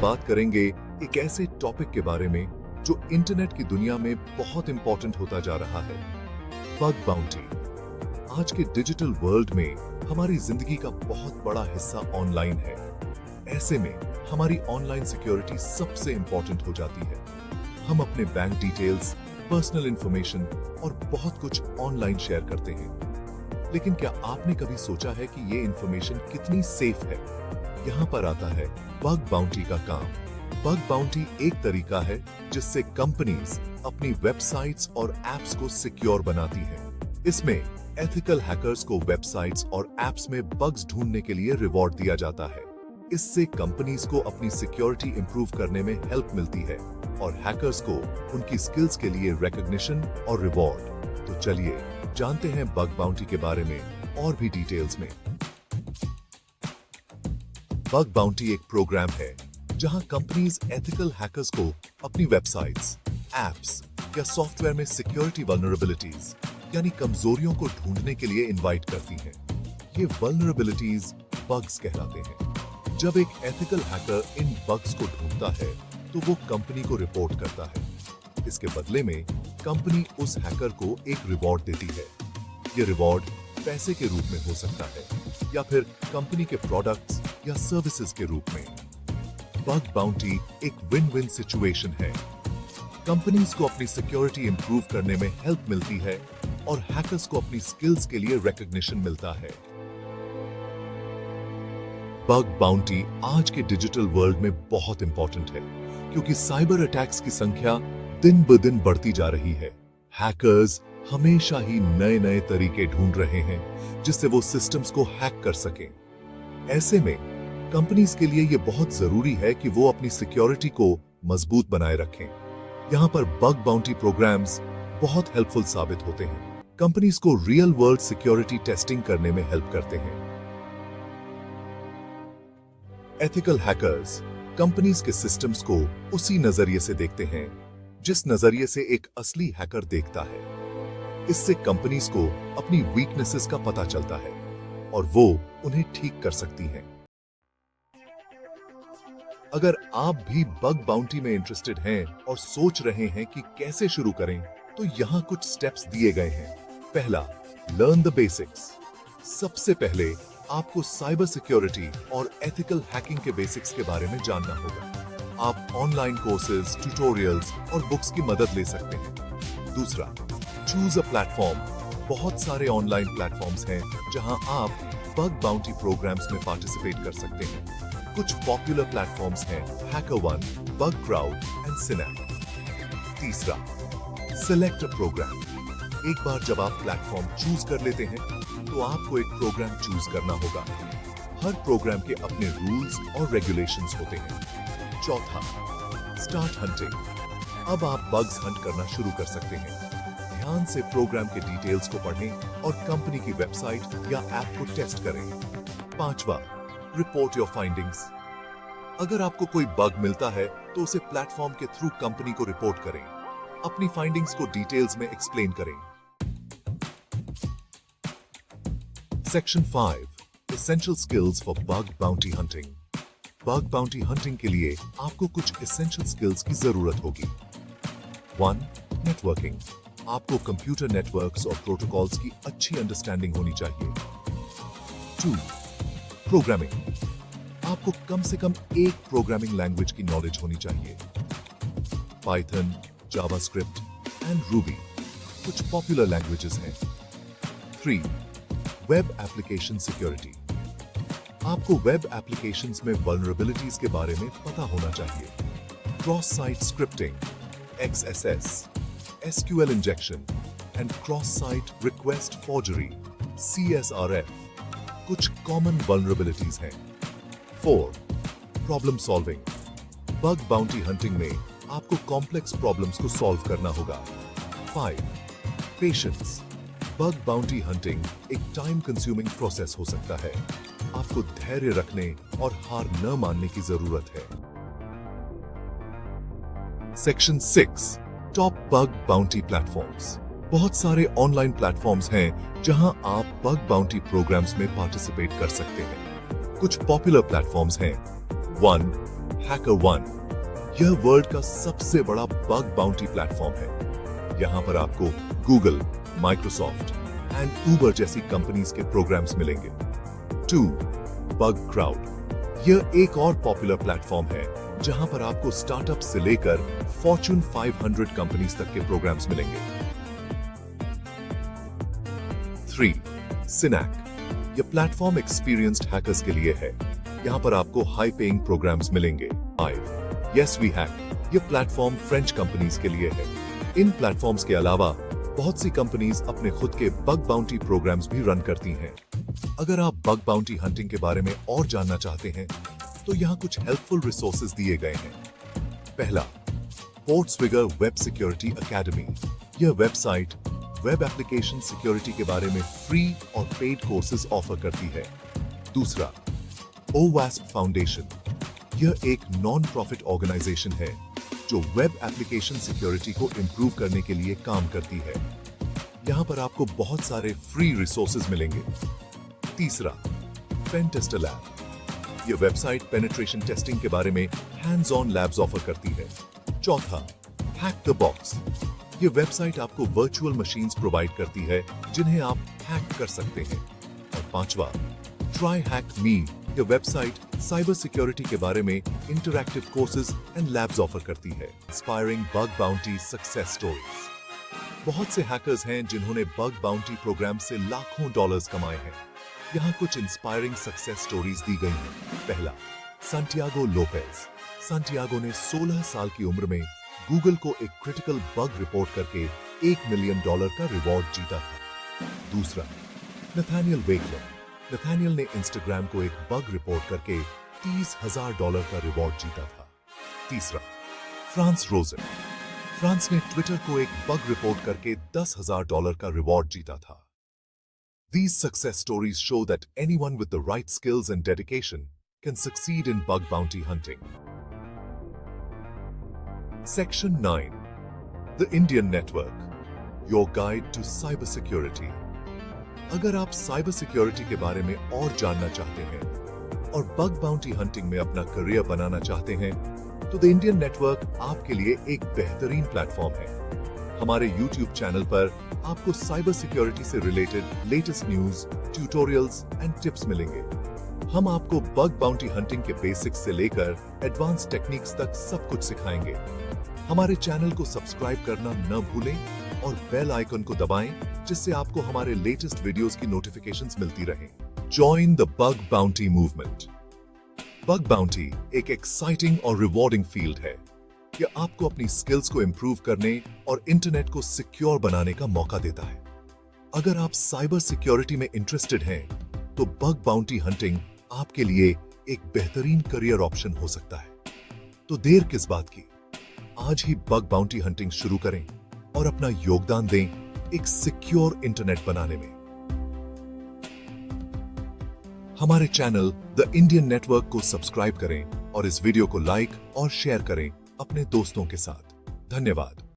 बात करेंगे एक ऐसे टॉपिक के बारे में जो इंटरनेट की दुनिया में बहुत इंपॉर्टेंट होता जा रहा है, बग बाउंटी। आज के डिजिटल वर्ल्ड में हमारी जिंदगी का बहुत बड़ा हिस्सा ऑनलाइन है। ऐसे में हमारी ऑनलाइन सिक्योरिटी सबसे इंपॉर्टेंट हो जाती है। हम अपने बैंक डिटेल्स, पर्सनल इंफॉर्मेशन और बहुत कुछ ऑनलाइन शेयर करते हैं। लेकिन क्या आपने कभी सोचा है कि ये इंफॉर्मेशन कितनी सेफ है? यहाँ पर आता है बग बाउंटी का काम। बग बाउंटी एक तरीका है जिससे कंपनीज अपनी वेबसाइट्स और एप्स को सिक्योर बनाती हैं। इसमें एथिकल हैकर्स को वेबसाइट्स और एप्स में बग्स ढूंढने के लिए रिवॉर्ड दिया जाता है। इससे कंपनीज को अपनी सिक्योरिटी इंप्रूव करने में हेल्प मिलती है और हैकर्स को उनकी स्किल्स के लिए रिकॉग्निशन और रिवॉर्ड। तो चलिए जानते हैं बग बाउंटी के बारे में और भी डिटेल्स में। बग बाउंटी एक प्रोग्राम है जहां कंपनीज एथिकल हैकर्स को अपनी वेबसाइट्स, एप्स या सॉफ्टवेयर में सिक्योरिटी वल्नरेबिलिटीज यानी कमजोरियों को ढूंढने के लिए इनवाइट करती हैं। ये वल्नरेबिलिटीज बग्स कहलाते हैं। जब एक एथिकल हैकर इन बग्स को ढूंढता है तो वो कंपनी को रिपोर्ट करता है। इसके बदले में कंपनी उस हैकर को एक रिवॉर्ड देती है। ये रिवॉर्ड पैसे के रूप में हो सकता है या फिर कंपनी के प्रोडक्ट्स या सर्विसेज के रूप में। बग बाउंटी एक विन विन सिचुएशन है। कंपनीज को अपनी सिक्योरिटी इंप्रूव करने में हेल्प मिलती है और हैकर्स को अपनी स्किल्स के लिए रिकॉग्निशन मिलता है। बग बाउंटी आज के डिजिटल वर्ल्ड में बहुत इंपॉर्टेंट है क्योंकि साइबर अटैक्स की संख्या दिन ब दिन बढ़ती जा रही है। हैकर्स हमेशा ही नए नए तरीके ढूंढ रहे हैं जिससे वो सिस्टम्स को हैक कर सकें। ऐसे में कंपनीज के लिए ये बहुत जरूरी है कि वो अपनी सिक्योरिटी को मजबूत बनाए रखें। यहाँ पर बग बाउंटी प्रोग्राम्स बहुत हेल्पफुल साबित होते हैं। कंपनीज को रियल वर्ल्ड सिक्योरिटी टेस्टिंग करने में हेल्प करते हैं। एथिकल हैकर्स कंपनीज के सिस्टम्स को उसी नजरिए से देखते हैं जिस नजरिए से एक असली हैकर देखता है। इससे कंपनीज को अपनी वीकनेसेस का पता चलता है और वो उन्हें ठीक कर सकती हैं। अगर आप भी बग बाउंटी में इंटरेस्टेड हैं और सोच रहे हैं कि कैसे शुरू करें, तो यहाँ कुछ स्टेप्स दिए गए हैं। पहला, लर्न द बेसिक्स। सबसे पहले आपको साइबर सिक्योरिटी और एथिकल हैकिंग के बेसिक्स के बारे में जानना होगा। आप ऑनलाइन कोर्सेज, ट्यूटोरियल्स और बुक्स की मदद ले सकते हैं। दूसरा, चूज अ प्लेटफॉर्म। बहुत सारे ऑनलाइन प्लेटफॉर्म्स हैं जहां आप बग बाउंटी प्रोग्राम्स में पार्टिसिपेट कर सकते हैं। कुछ पॉपुलर प्लेटफॉर्म्स हैं HackerOne, Bugcrowd एंड Synapse। तीसरा, सिलेक्ट अ प्रोग्राम। एक बार जब आप प्लेटफॉर्म चूज कर लेते हैं तो आपको एक प्रोग्राम चूज करना होगा। हर प्रोग्राम के अपने रूल्स और रेगुलेशंस होते हैं। चौथा, स्टार्ट हंटिंग। अब आप बग्स हंट करना शुरू कर सकते हैं। ध्यान से प्रोग्राम के डिटेल्स को पढ़ें और कंपनी की वेबसाइट या ऐप को टेस्ट करें। पांचवा, रिपोर्ट योर फाइंडिंग्स। अगर आपको कोई बग मिलता है तो उसे प्लेटफॉर्म के थ्रू कंपनी को रिपोर्ट करें। अपनी फाइंडिंग्स को डिटेल्स में एक्सप्लेन करें। Section 5, essential skills for bug bounty hunting. Bug bounty hunting के लिए आपको कुछ एसेंशियल स्किल्स की जरूरत होगी। 1, नेटवर्किंग। आपको कंप्यूटर नेटवर्क्स और प्रोटोकॉल्स की अच्छी अंडरस्टैंडिंग होनी चाहिए। 2, प्रोग्रामिंग। आपको कम से कम एक प्रोग्रामिंग लैंग्वेज की नॉलेज होनी चाहिए। पाइथन, जावास्क्रिप्ट एंड रूबी कुछ पॉपुलर लैंग्वेजेस हैं। 3, वेब एप्लीकेशन सिक्योरिटी। आपको वेब एप्लीकेशंस में वल्नरेबिलिटीज के बारे में पता होना चाहिए। Cross site scripting, XSS, SQL injection and cross site request forgery, CSRF कुछ कॉमन वल्नरेबिलिटीज हैं। 4, problem solving. Bug bounty hunting में आपको कॉम्प्लेक्स प्रॉब्लम्स को सॉल्व करना होगा। 5, पेशेंस। बग बाउंटी हंटिंग एक टाइम कंज्यूमिंग प्रोसेस हो सकता है। आपको धैर्य रखने और हार न मानने की जरूरत है। Section 6, top bug bounty platforms. बहुत सारे ऑनलाइन प्लेटफॉर्म्स हैं जहां आप बग बाउंटी प्रोग्राम्स में पार्टिसिपेट कर सकते हैं। कुछ पॉपुलर प्लेटफॉर्म्स हैं 1, HackerOne यह वर्ल्ड का सबसे बड़ा बग बाउंटी प्लेटफॉर्म है। यहाँ पर आपको गूगल, माइक्रोसॉफ्ट एंड उबर जैसी कंपनीज के प्रोग्राम्स मिलेंगे। 2. बग क्राउड यह एक और पॉपुलर प्लेटफॉर्म है जहां पर आपको स्टार्टअप से लेकर फॉर्च्यून 500 कंपनीज तक के प्रोग्राम्स मिलेंगे। 3. सिनैक यह प्लेटफॉर्म एक्सपीरियंस्ड हैकर्स के लिए है। यहाँ पर आपको हाई पेइंग प्रोग्राम्स मिलेंगे। 5. यस वी हैक यह प्लेटफॉर्म फ्रेंच कंपनीज के लिए है। इन प्लेटफॉर्म्स के अलावा बहुत सी कंपनीज अपने खुद के बग बाउंटी प्रोग्राम्स भी रन करती हैं। अगर आप बग बाउंटी हंटिंग के बारे में और जानना चाहते हैं तो यहाँ कुछ हेल्पफुल रिसोर्सेज दिए गए हैं। पहला, पोर्ट्सविगर वेब सिक्योरिटी एकेडमी यह वेबसाइट वेब एप्लीकेशन सिक्योरिटी के बारे में फ्री और पेड कोर्सेज ऑफर करती है। दूसरा, OWASP फाउंडेशन यह एक नॉन प्रॉफिट ऑर्गेनाइजेशन है जो वेब एप्लीकेशन सिक्योरिटी को इंप्रूव करने के लिए काम करती है। यहाँ पर आपको बहुत सारे फ्री रिसोर्सेज मिलेंगे। तीसरा, पेन टेस्टर लैब यह वेबसाइट पेनिट्रेशन टेस्टिंग के बारे में हैंड्स ऑन लैब्स ऑफर करती है। चौथा, हैक द बॉक्स यह वेबसाइट आपको वर्चुअल मशीन्स प्रोवाइड करती है जिन्हें आप हैक कर सकते हैं। और पांचवा, ट्राई हैक मी यह वेबसाइट साइबर सिक्योरिटी के बारे में interactive courses and labs offer करती है। Inspiring bug bounty success stories बहुत से हैकर्स हैं जिन्होंने बग बाउंटी प्रोग्राम से लाखों डॉलर्स कमाए हैं। यहाँ कुछ इंस्पायरिंग सक्सेस स्टोरीज दी गई हैं। पहला, सांटियागो लोपेज सांटियागो ने 16 साल की उम्र में गूगल को एक क्रिटिकल बग रिपोर्ट करके $1 मिलियन का रिवॉर्ड जीता था। दूसरा, नथानियल वेकलर नथानियल ने इंस्टाग्राम को एक बग रिपोर्ट करके $30,000 का रिवॉर्ड जीता था। तीसरा, फ्रांस रोजन फ्रांस ने ट्विटर को एक बग रिपोर्ट करके $10,000 का रिवॉर्ड जीता था। These success stories show that anyone with the right skills and dedication can succeed in bug bounty hunting. Section 9. The Indian Network. Your guide to cybersecurity. अगर आप cyber security के बारे में और जानना चाहते हैं और बग बाउंटी हंटिंग में अपना करियर बनाना चाहते हैं तो द इंडियन नेटवर्क आपके लिए एक बेहतरीन प्लेटफॉर्म है। हमारे YouTube चैनल पर आपको साइबर सिक्योरिटी से related latest news, tutorials and tips मिलेंगे। हम आपको बग बाउंटी हंटिंग के बेसिक्स से लेकर एडवांस टेक्निक्स तक सब कुछ सिखाएंगे। हमारे चैनल को सब्सक्राइब करना न भूलें और बेल आइकन को दबाएं जिससे आपको हमारे लेटेस्ट वीडियोस की नोटिफिकेशंस मिलती रहें। Join the bug bounty movement. Bug bounty एक एक्साइटिंग और रिवॉर्डिंग फील्ड है। यह आपको अपनी स्किल्स को इंप्रूव करने और इंटरनेट को सिक्योर बनाने का मौका देता है। अगर आप साइबर सिक्योरिटी में इंटरेस्टेड हैं तो बग बाउंटी हंटिंग आपके लिए एक बेहतरीन करियर ऑप्शन हो सकता है। तो देर किस बात की, आज ही बग बाउंटी हंटिंग शुरू करें और अपना योगदान दें एक सिक्योर इंटरनेट बनाने में। हमारे चैनल द इंडियन नेटवर्क को सब्सक्राइब करें और इस वीडियो को लाइक और शेयर करें अपने दोस्तों के साथ। धन्यवाद।